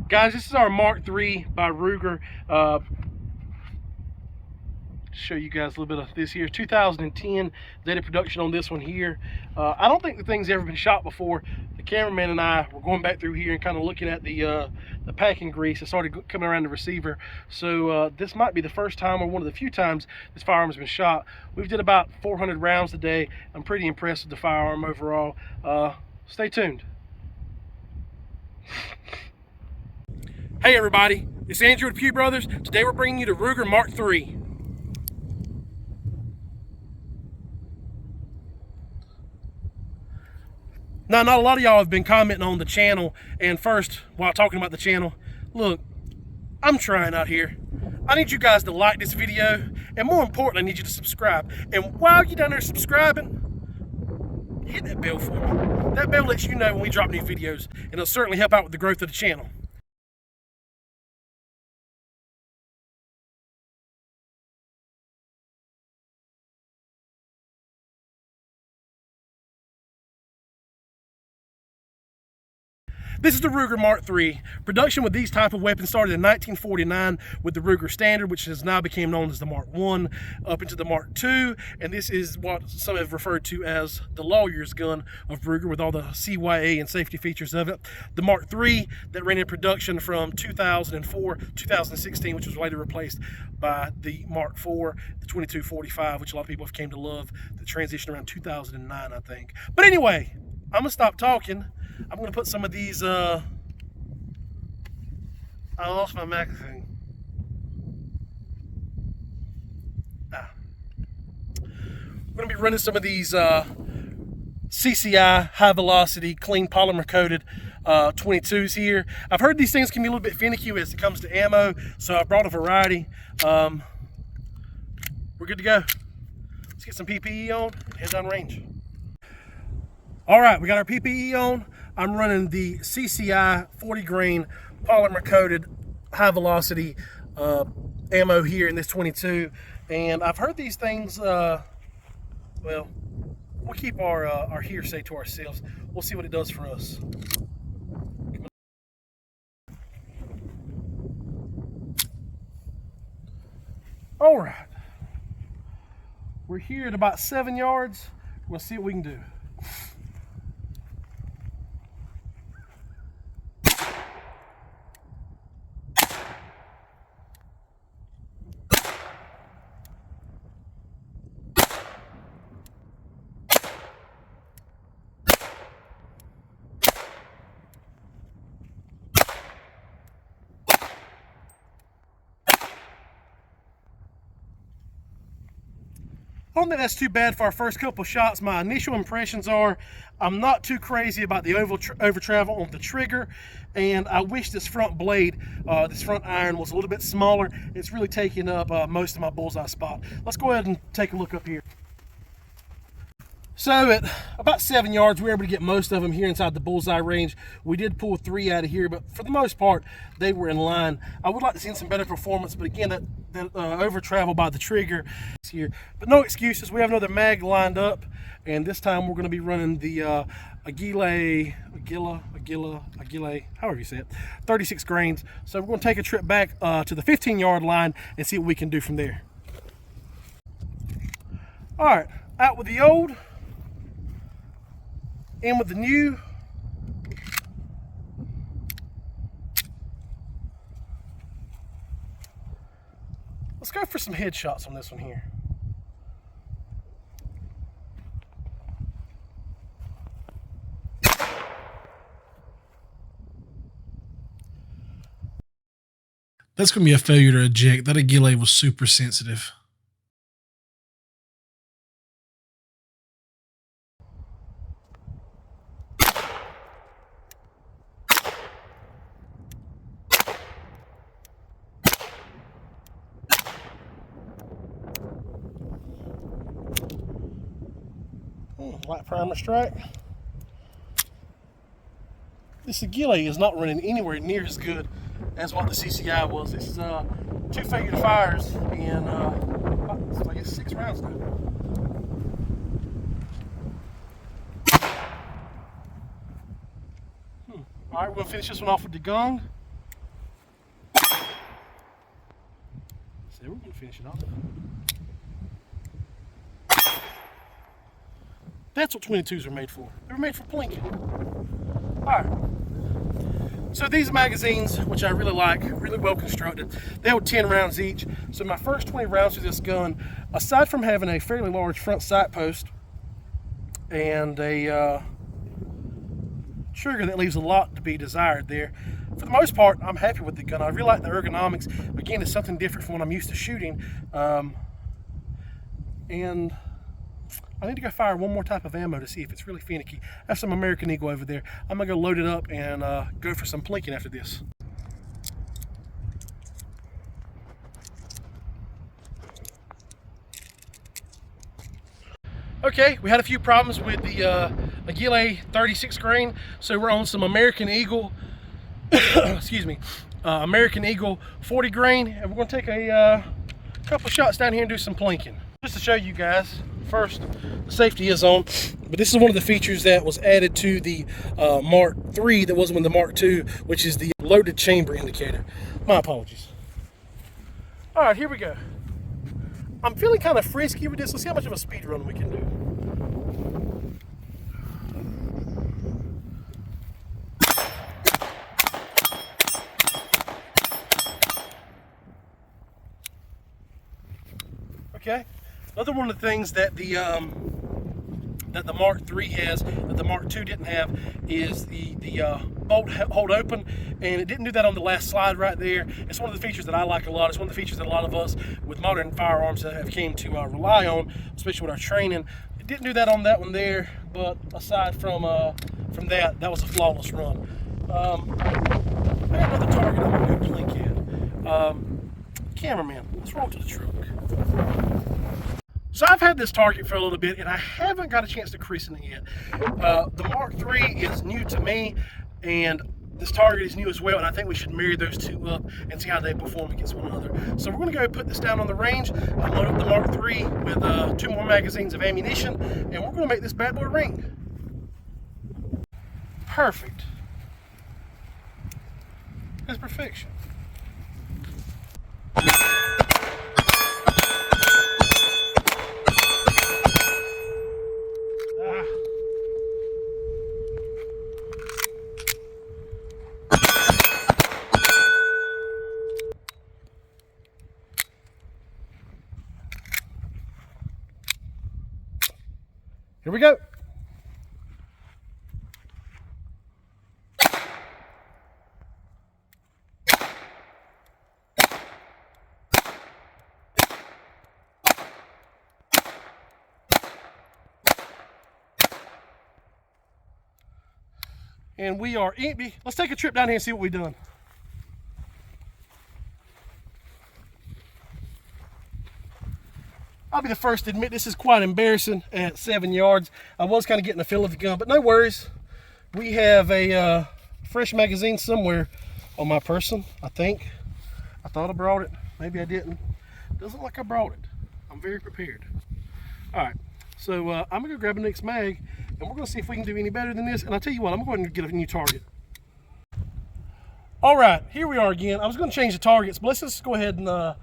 Guys, this is our Mark III by Ruger. Show you guys a little bit of this here. 2010 date of production on this one here. I don't think the thing's ever been shot before. The cameraman and I were going back through here and kind of looking at the packing grease. It started coming around the receiver. So this might be the first time or one of the few times this firearm's been shot. We've did about 400 rounds today. I'm pretty impressed with the firearm overall. Stay tuned. Hey everybody, it's Andrew with Pew Brothers. Today we're bringing you the Ruger Mark III. Now, not a lot of y'all have been commenting on the channel, and first, while talking about the channel, look, I'm trying out here. I need you guys to like this video, and more importantly, I need you to subscribe. And while you're down there subscribing, hit that bell for me. That bell lets you know when we drop new videos, and it'll certainly help out with the growth of the channel. This is the Ruger Mark III. Production with these type of weapons started in 1949 with the Ruger Standard, which has now become known as the Mark I, up into the Mark II, and this is what some have referred to as the lawyer's gun of Ruger with all the CYA and safety features of it. The Mark III that ran in production from 2004 2016, which was later replaced by the Mark IV, the 2245, which a lot of people have came to love, the transition around 2009, I think. But anyway, I'm gonna stop talking. I'm going to put some of these, I lost my magazine. We're going to be running some of these CCI, high velocity, clean polymer coated 22s here. I've heard these things can be a little bit finicky as it comes to ammo, so I brought a variety. We're good to go. Let's get some PPE on and head down range. All right, we got our PPE on. I'm running the CCI 40 grain polymer coated high velocity ammo here in this 22, and I've heard these things, well, we'll keep our hearsay to ourselves. We'll see what it does for us. All right, we're here at about 7 yards. We'll see what we can do. I don't think that's too bad for our first couple shots. My initial impressions are I'm not too crazy about the over travel on the trigger, and I wish this front blade, this front iron was a little bit smaller. It's really taking up most of my bullseye spot. Let's go ahead and take a look up here. So at about 7 yards, we were able to get most of them here inside the bullseye range. We did pull 3 out of here, but for the most part, they were in line. I would like to see some better performance, but again, that over travel by the trigger is here. But no excuses. We have another mag lined up, and this time we're going to be running the aguila, however you say it, 36 grains. So we're going to take a trip back to the 15-yard line and see what we can do from there. All right, out with the old, in with the new. Let's go for some headshots on this one here. That's going to be a failure to eject. That aguila was super sensitive. Light primer strike. This aguila is not running anywhere near as good as what the CCI was. This is 2 failure fires in I guess 6 rounds now. All right, we're gonna finish this one off with the gong. There, we're gonna finish it off. That's what 22s are made for. They were made for plinking. Alright. So these magazines, which I really like, really well constructed, they hold 10 rounds each. So my first 20 rounds of this gun, aside from having a fairly large front sight post and a trigger that leaves a lot to be desired there, for the most part, I'm happy with the gun. I really like the ergonomics. Again, it's something different from what I'm used to shooting. And I need to go fire one more type of ammo to see if it's really finicky. I have some American Eagle over there. I'm gonna go load it up and go for some plinking after this. Okay, we had a few problems with the aguila 36 grain, so we're on some American Eagle, excuse me, American Eagle 40 grain, and we're gonna take a couple shots down here and do some plinking. Just to show you guys, first, the safety is on, but this is one of the features that was added to the Mark III that wasn't with the Mark II, which is the loaded chamber indicator. My apologies. All right, here we go. I'm feeling kind of frisky with this. Let's see how much of a speed run we can do. Okay. Another one of the things that the Mark III has that the Mark II didn't have is the bolt hold open, and it didn't do that on the last slide right there. It's one of the features that I like a lot. It's one of the features that a lot of us with modern firearms have came to rely on, especially with our training. It didn't do that on that one there, but aside from that, that was a flawless run. I got another target I'm gonna go blink at. Cameraman, let's roll to the truck. So I've had this target for a little bit and I haven't got a chance to christen it yet. The Mark III is new to me and this target is new as well, and I think we should marry those two up and see how they perform against one another. So we're going to go put this down on the range, load up the Mark III with 2 more magazines of ammunition, and we're going to make this bad boy ring. Perfect. That's perfection. Here we go. And we are empty. Let's take a trip down here and see what we've done. I'll be the first to admit this is quite embarrassing at 7 yards. I was kind of getting the feel of the gun, but no worries. We have a fresh magazine somewhere on my person, I think. I thought I brought it. Maybe I didn't. Doesn't look like I brought it. I'm very prepared. All right, so I'm gonna go grab the next mag and we're gonna see if we can do any better than this. And I'll tell you what, I'm going to get a new target. All right, here we are again. I was gonna change the targets, but let's just go ahead and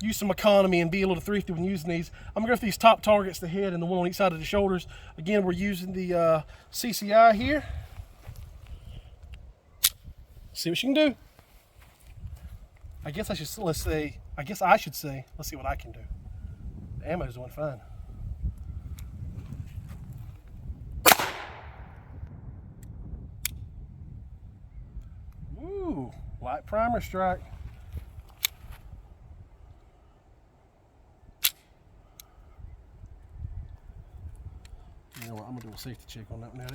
use some economy and be a little thrifty when using these. I'm gonna go for these top targets, the head and the one on each side of the shoulders. Again, we're using the CCI here. See what you can do. I guess I should say, let's see what I can do. The ammo's doing fine. Ooh, light primer strike. You know what, I'm gonna do a safety check on that one.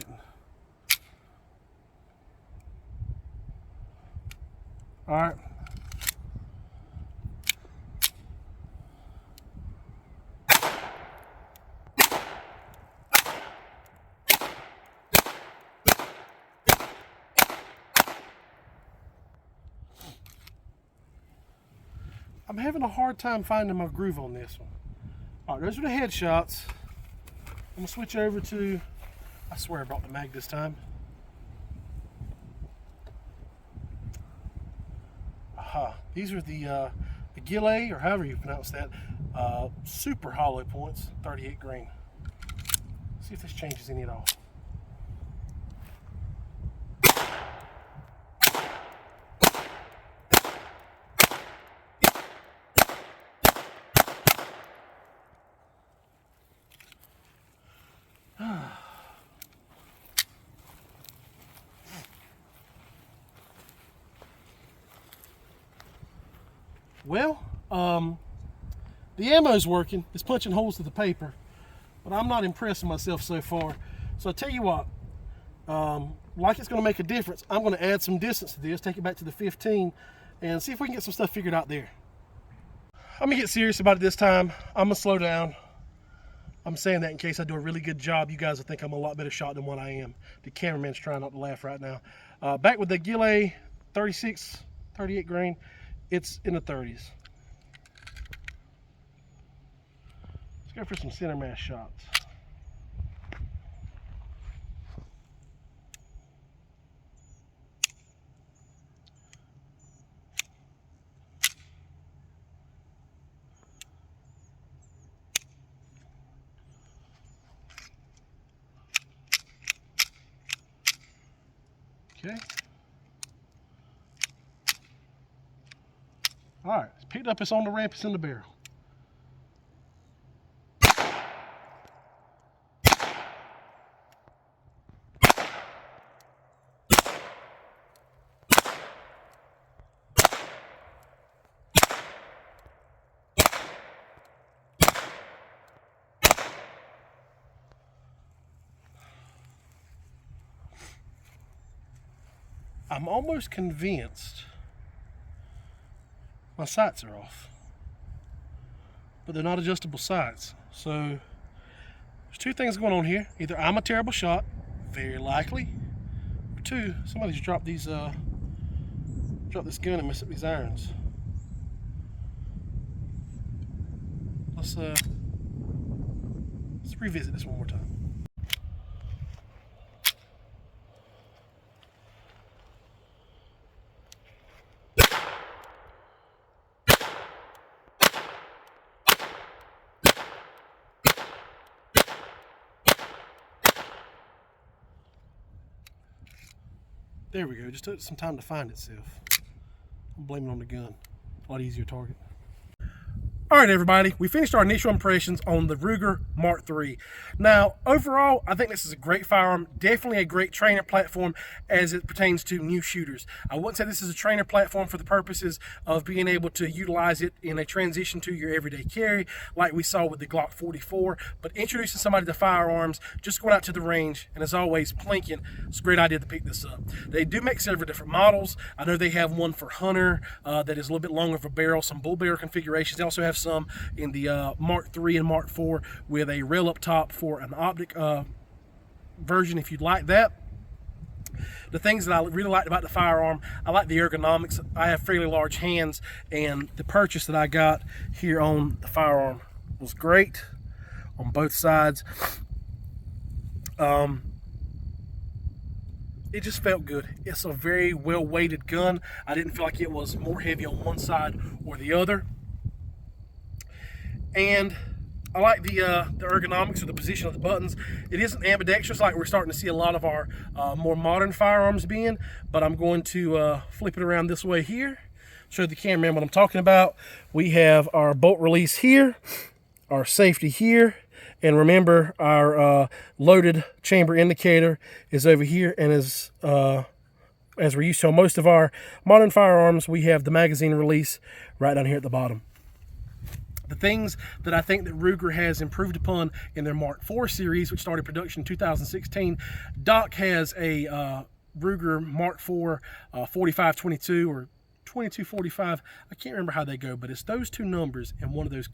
All right. I'm having a hard time finding my groove on this one. All right, those are the headshots. I'm gonna switch over to, I swear I brought the mag this time. Aha, these are the aguila, or however you pronounce that, super hollow points, 38 grain. See if this changes any at all. Well, the ammo's working. It's punching holes to the paper, but I'm not impressed with myself so far. So I tell you what, like it's going to make a difference, I'm going to add some distance to this, take it back to the 15, and see if we can get some stuff figured out there. I'm going to get serious about it this time. I'm going to slow down. I'm saying that in case I do a really good job. You guys will think I'm a lot better shot than what I am. The cameraman's trying not to laugh right now. Back with the aguila, 36, 38 grain. It's in the 30s. Let's go for some center mass shots. Okay. All right, it's picked up, it's on the ramp, it's in the barrel. I'm almost convinced my sights are off, but they're not adjustable sights. So there's two things going on here. Either I'm a terrible shot, very likely, or two, somebody's dropped this gun and messed up these irons. Let's revisit this one more time. There we go, just took some time to find itself. I'm blaming it on the gun. A lot easier target. All right, everybody, we finished our initial impressions on the Ruger Mark III. Now, overall, I think this is a great firearm, definitely a great trainer platform as it pertains to new shooters. I wouldn't say this is a trainer platform for the purposes of being able to utilize it in a transition to your everyday carry, like we saw with the Glock 44, but introducing somebody to firearms, just going out to the range, and as always, Plinking, it's a great idea to pick this up. They do make several different models. I know they have one for hunter that is a little bit longer of a barrel, some bull barrel configurations. They also have some in the Mark III and Mark IV with a rail up top for an optic version if you'd like that. The things that I really liked about the firearm, I like the ergonomics. I have fairly large hands, and the purchase that I got here on the firearm was great on both sides. It just felt good. It's a very well weighted gun. I didn't feel like it was more heavy on one side or the other. And I like the ergonomics or the position of the buttons. It isn't ambidextrous like we're starting to see a lot of our more modern firearms being, but I'm going to flip it around this way here, show the cameraman what I'm talking about. We have our bolt release here, our safety here, and remember our loaded chamber indicator is over here, and as we're used to on most of our modern firearms, we have the magazine release right down here at the bottom. The things that I think that Ruger has improved upon in their Mark IV series, which started production in 2016, Doc has a Ruger Mark IV 4522 or 2245. I can't remember how they go, but it's those two numbers in one of those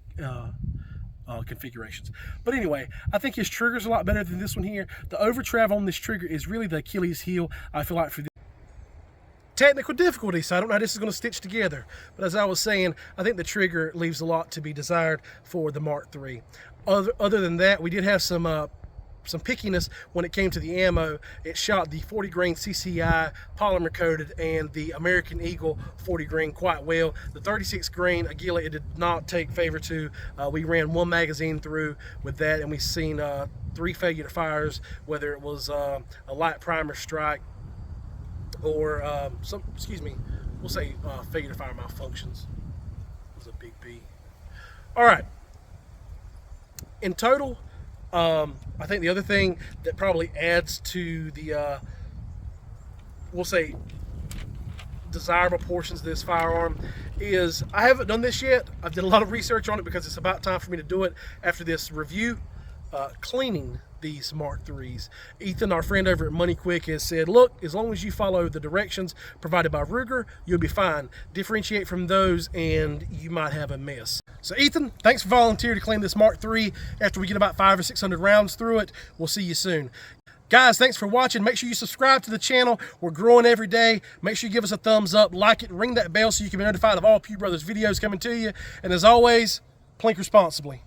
configurations. But anyway, I think his trigger's a lot better than this one here. The over travel on this trigger is really the Achilles heel, I feel like, for this. Technical difficulty, so I don't know how this is going to stitch together. But as I was saying, I think the trigger leaves a lot to be desired for the Mark III. Other than that, we did have some some pickiness when it came to the ammo. It shot the 40 grain CCI polymer coated and the American Eagle 40 grain quite well. The 36 grain Aguila, it did not take favor to. We ran one magazine through with that, and we've seen 3 failure fires, whether it was a light primer strike or we'll say failure to fire malfunctions. It was a big B. All right. In total, I think the other thing that probably adds to the, we'll say, desirable portions of this firearm is, I haven't done this yet. I've done a lot of research on it because it's about time for me to do it after this review. Cleaning these Mark IIIs. Ethan, our friend over at Money Quick, has said, look, as long as you follow the directions provided by Ruger, you'll be fine. Differentiate from those and you might have a mess. So Ethan, thanks for volunteering to clean this Mark III after we get about 500 or 600 rounds through it. We'll see you soon. Guys, thanks for watching. Make sure you subscribe to the channel. We're growing every day. Make sure you give us a thumbs up, like it, and ring that bell so you can be notified of all Pew Brothers videos coming to you. And as always, plink responsibly.